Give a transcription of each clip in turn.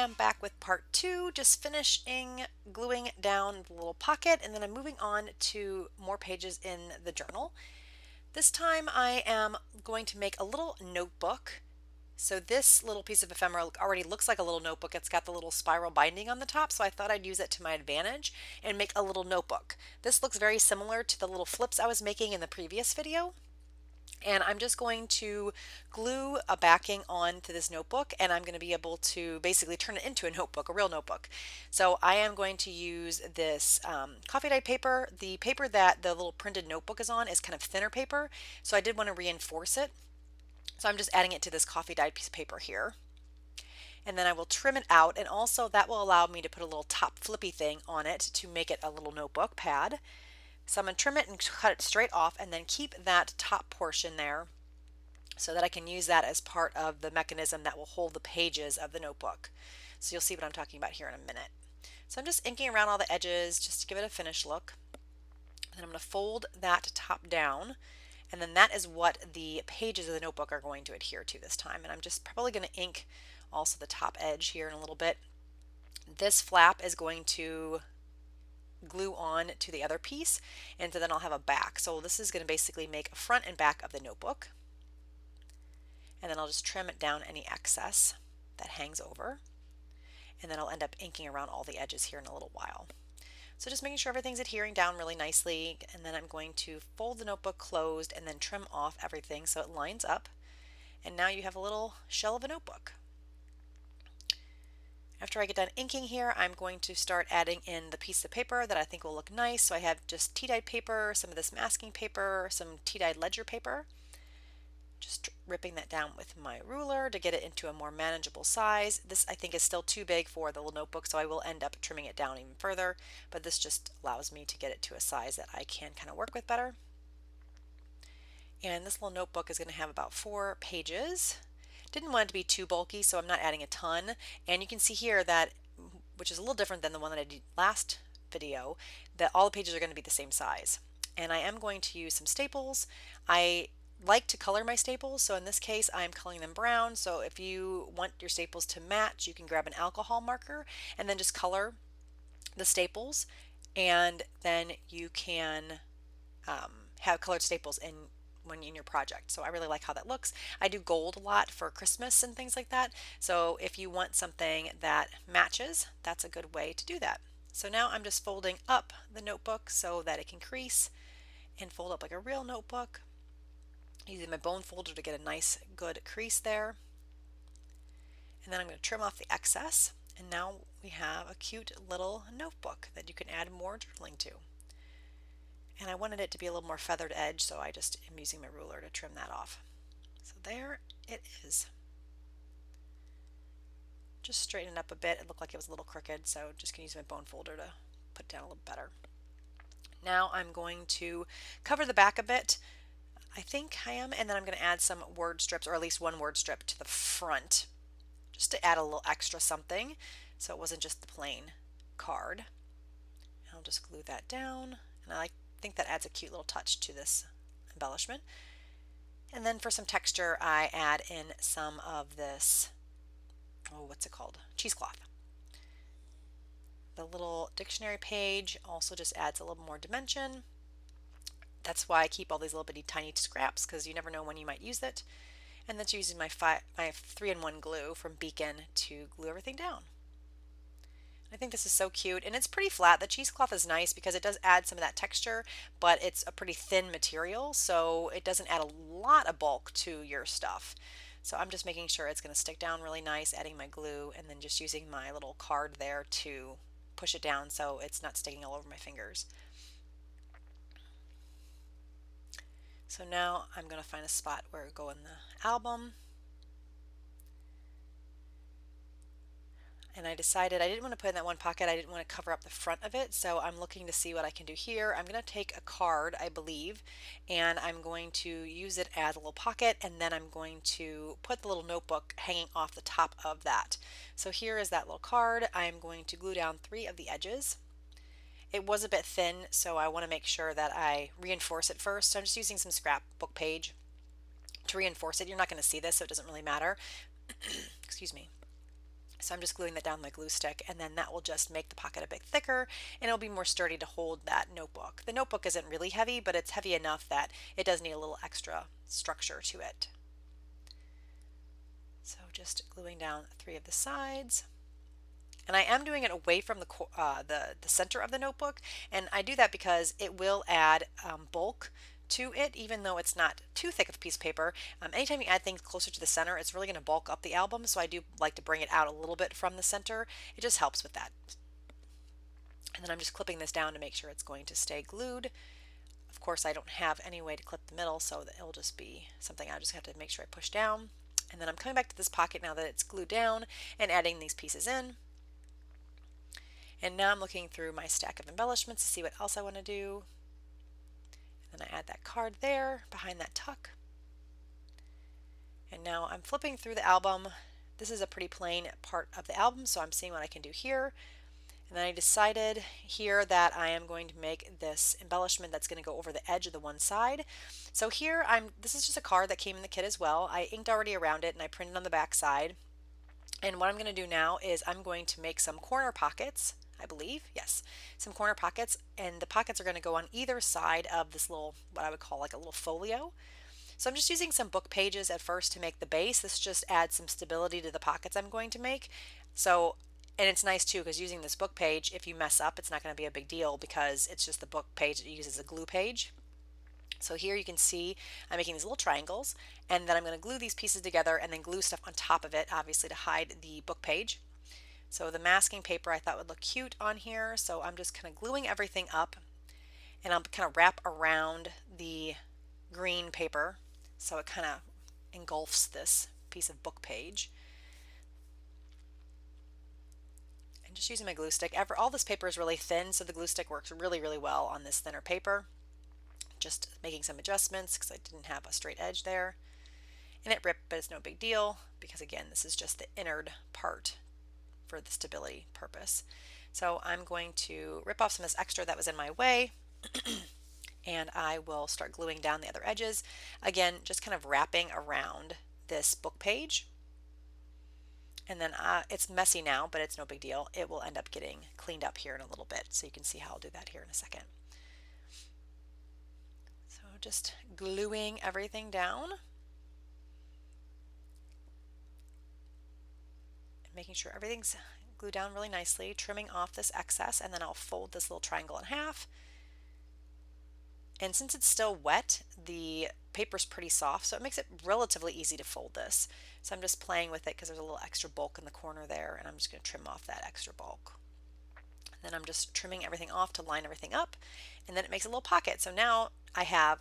am back with part two, just finishing gluing down the little pocket, and then I'm moving on to more pages in the journal. This time I am going to make a little notebook. So this little piece of ephemera already looks like a little notebook. It's got the little spiral binding on the top, so I thought I'd use it to my advantage and make a little notebook. This looks very similar to the little flips I was making in the previous video. And I'm just going to glue a backing onto this notebook, and I'm going to be able to basically turn it into a notebook, a real notebook. So I am going to use this coffee dyed paper. The paper that the little printed notebook is on is kind of thinner paper, so I did want to reinforce it. So I'm just adding it to this coffee dyed piece of paper here. And then I will trim it out, and also that will allow me to put a little top flippy thing on it to make it a little notebook pad. So I'm going to trim it and cut it straight off and then keep that top portion there so that I can use that as part of the mechanism that will hold the pages of the notebook. So you'll see what I'm talking about here in a minute. So I'm just inking around all the edges just to give it a finished look. And then I'm going to fold that top down, and then that is what the pages of the notebook are going to adhere to this time. And I'm just probably going to ink also the top edge here in a little bit. This flap is going to glue on to the other piece, and so then I'll have a back. So this is going to basically make a front and back of the notebook, and then I'll just trim it down any excess that hangs over, and then I'll end up inking around all the edges here in a little while. So just making sure everything's adhering down really nicely, and then I'm going to fold the notebook closed and then trim off everything so it lines up, and now you have a little shell of a notebook. After I get done inking here, I'm going to start adding in the piece of paper that I think will look nice. So I have just tea-dyed paper, some of this masking paper, some tea-dyed ledger paper. Just ripping that down with my ruler to get it into a more manageable size. This I think is still too big for the little notebook, so I will end up trimming it down even further, but this just allows me to get it to a size that I can kind of work with better. And this little notebook is going to have about 4 pages. Didn't want it to be too bulky, so I'm not adding a ton. And you can see here that, which is a little different than the one that I did last video, that all the pages are going to be the same size. And I am going to use some staples. I like to color my staples, so in this case I'm coloring them brown. So if you want your staples to match, you can grab an alcohol marker and then just color the staples, and then you can have colored staples in when in your project. So I really like how that looks. I do gold a lot for Christmas and things like that. So if you want something that matches, that's a good way to do that. So now I'm just folding up the notebook so that it can crease and fold up like a real notebook, using my bone folder to get a nice good crease there. And then I'm going to trim off the excess, and now we have a cute little notebook that you can add more journaling to. And I wanted it to be a little more feathered edge, so I just am using my ruler to trim that off. So there it is. Just straighten it up a bit. It looked like it was a little crooked, so just going to use my bone folder to put it down a little better. Now I'm going to cover the back a bit. I think I am, and then I'm going to add some word strips, or at least one word strip to the front, just to add a little extra something, so it wasn't just the plain card. I'll just glue that down, and I think that adds a cute little touch to this embellishment. And then for some texture, I add in some of this, oh, what's it called? Cheesecloth. The little dictionary page also just adds a little more dimension. That's why I keep all these little bitty tiny scraps, because you never know when you might use it. And that's using my 3-in-1 glue from Beacon to glue everything down. I think this is so cute, and it's pretty flat. The cheesecloth is nice because it does add some of that texture, but it's a pretty thin material, so it doesn't add a lot of bulk to your stuff. So I'm just making sure it's going to stick down really nice, adding my glue, and then just using my little card there to push it down so it's not sticking all over my fingers. So now I'm going to find a spot where it will go in the album. And I decided I didn't want to put in that one pocket. I didn't want to cover up the front of it, so I'm looking to see what I can do here. I'm going to take a card, I believe, and I'm going to use it as a little pocket, and then I'm going to put the little notebook hanging off the top of that. So here is that little card. I'm going to glue down 3 of the edges. It was a bit thin, so I want to make sure that I reinforce it first. So I'm just using some scrapbook page to reinforce it. You're not going to see this, so it doesn't really matter. Excuse me. So I'm just gluing that down with my glue stick, and then that will just make the pocket a bit thicker and it'll be more sturdy to hold that notebook. The notebook isn't really heavy, but it's heavy enough that it does need a little extra structure to it. So just gluing down 3 of the sides. And I am doing it away from the center of the notebook, and I do that because it will add bulk to it, even though it's not too thick of a piece of paper. Anytime you add things closer to the center, it's really going to bulk up the album, so I do like to bring it out a little bit from the center. It just helps with that. And then I'm just clipping this down to make sure it's going to stay glued. Of course, I don't have any way to clip the middle, so that it'll just be something I just have to make sure I push down. And then I'm coming back to this pocket now that it's glued down and adding these pieces in. And now I'm looking through my stack of embellishments to see what else I want to do. And then I add that card there behind that tuck. And now I'm flipping through the album. This is a pretty plain part of the album, so I'm seeing what I can do here. And then I decided here that I am going to make this embellishment that's going to go over the edge of the one side. So here this is just a card that came in the kit as well. I inked already around it and I printed on the back side. And what I'm going to do now is I'm going to make some corner pockets, I believe, yes, some corner pockets, and the pockets are going to go on either side of this little, what I would call like a little folio. So I'm just using some book pages at first to make the base. This just adds some stability to the pockets I'm going to make. So, and it's nice too, because using this book page, if you mess up, it's not going to be a big deal because it's just the book page that you use as a glue page. So here you can see I'm making these little triangles, and then I'm going to glue these pieces together and then glue stuff on top of it, obviously to hide the book page. So the masking paper I thought would look cute on here, so I'm just kind of gluing everything up, and I'll kind of wrap around the green paper so it kind of engulfs this piece of book page. And just using my glue stick. All this paper is really thin, so the glue stick works really, really well on this thinner paper. Just making some adjustments because I didn't have a straight edge there. And it ripped, but it's no big deal because again, this is just the innard part for the stability purpose. So I'm going to rip off some of this extra that was in my way and I will start gluing down the other edges. Again, just kind of wrapping around this book page. And then it's messy now, but it's no big deal. It will end up getting cleaned up here in a little bit. So you can see how I'll do that here in a second. So just gluing everything down. And making sure everything's glued down really nicely, trimming off this excess, and then I'll fold this little triangle in half. And since it's still wet, the paper's pretty soft, so it makes it relatively easy to fold this. So I'm just playing with it because there's a little extra bulk in the corner there, and I'm just going to trim off that extra bulk. And then I'm just trimming everything off to line everything up, and then it makes a little pocket. So now I have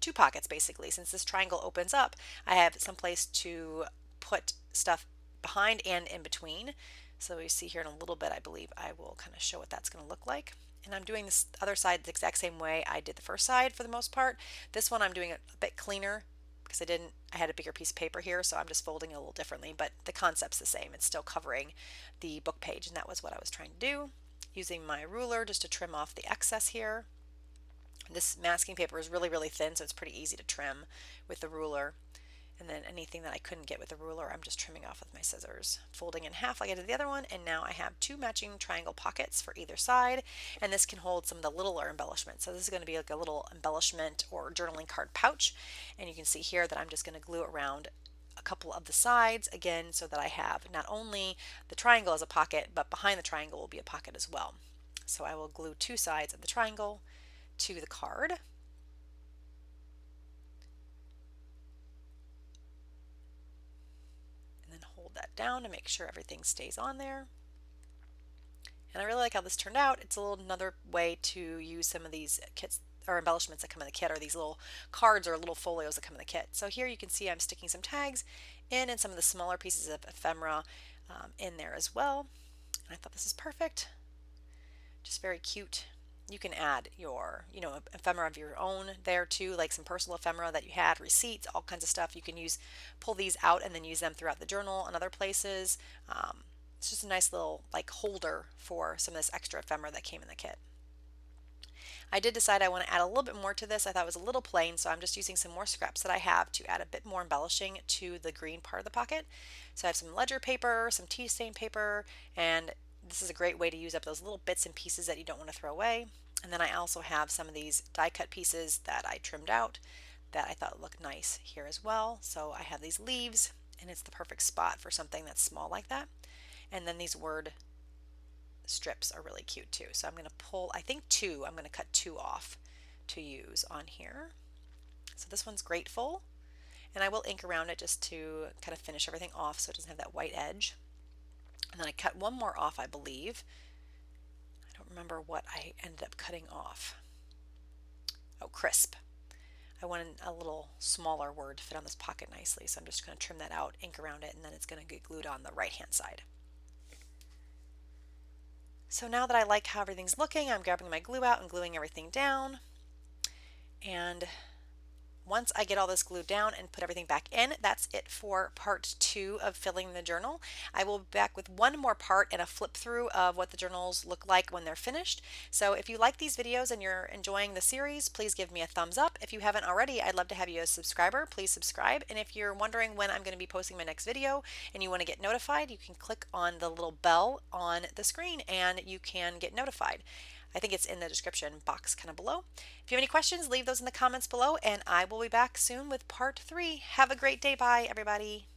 2 pockets basically. Since this triangle opens up, I have some place to put stuff behind and in between. So you see here in a little bit, I believe I will kind of show what that's going to look like. And I'm doing this other side the exact same way I did the first side for the most part. This one I'm doing it a bit cleaner because I had a bigger piece of paper here, so I'm just folding it a little differently, but the concept's the same. It's still covering the book page, and that was what I was trying to do. Using my ruler just to trim off the excess here. This masking paper is really, really thin, so it's pretty easy to trim with the ruler. And then anything that I couldn't get with the ruler, I'm just trimming off with my scissors. Folding in half like I did the other one, and now I have 2 matching triangle pockets for either side, and this can hold some of the littler embellishments. So this is going to be like a little embellishment or journaling card pouch, and you can see here that I'm just going to glue around a couple of the sides, again, so that I have not only the triangle as a pocket, but behind the triangle will be a pocket as well. So I will glue 2 sides of the triangle to the card. Hold that down to make sure everything stays on there. And I really like how this turned out. It's another way to use some of these kits or embellishments that come in the kit, or these little cards or little folios that come in the kit. So here you can see I'm sticking some tags in and some of the smaller pieces of ephemera in there as well. And I thought this is perfect. Just very cute. You can add your, ephemera of your own there too, like some personal ephemera that you had, receipts, all kinds of stuff. You can pull these out and then use them throughout the journal and other places. It's just a nice little like holder for some of this extra ephemera that came in the kit. I did decide I want to add a little bit more to this. I thought it was a little plain, so I'm just using some more scraps that I have to add a bit more embellishing to the green part of the pocket. So I have some ledger paper, some tea stain paper, and this is a great way to use up those little bits and pieces that you don't want to throw away. And then I also have some of these die cut pieces that I trimmed out that I thought looked nice here as well. So I have these leaves, and it's the perfect spot for something that's small like that. And then these word strips are really cute too. So I'm going to pull, I think two, I'm going to cut two off to use on here. So this one's grateful, and I will ink around it just to kind of finish everything off so it doesn't have that white edge. And then I cut one more off, I believe. I don't remember what I ended up cutting off. Oh, crisp. I wanted a little smaller word to fit on this pocket nicely, so I'm just going to trim that out, ink around it, and then it's going to get glued on the right hand side. So now that I like how everything's looking, I'm grabbing my glue out and gluing everything down. And once I get all this glued down and put everything back in, that's it for part 2 of filling the journal. I will be back with one more part and a flip through of what the journals look like when they're finished. So if you like these videos and you're enjoying the series, please give me a thumbs up. If you haven't already, I'd love to have you as a subscriber. Please subscribe. And if you're wondering when I'm going to be posting my next video and you want to get notified, you can click on the little bell on the screen and you can get notified. I think it's in the description box kind of below. If you have any questions, leave those in the comments below, and I will be back soon with part 3. Have a great day. Bye, everybody.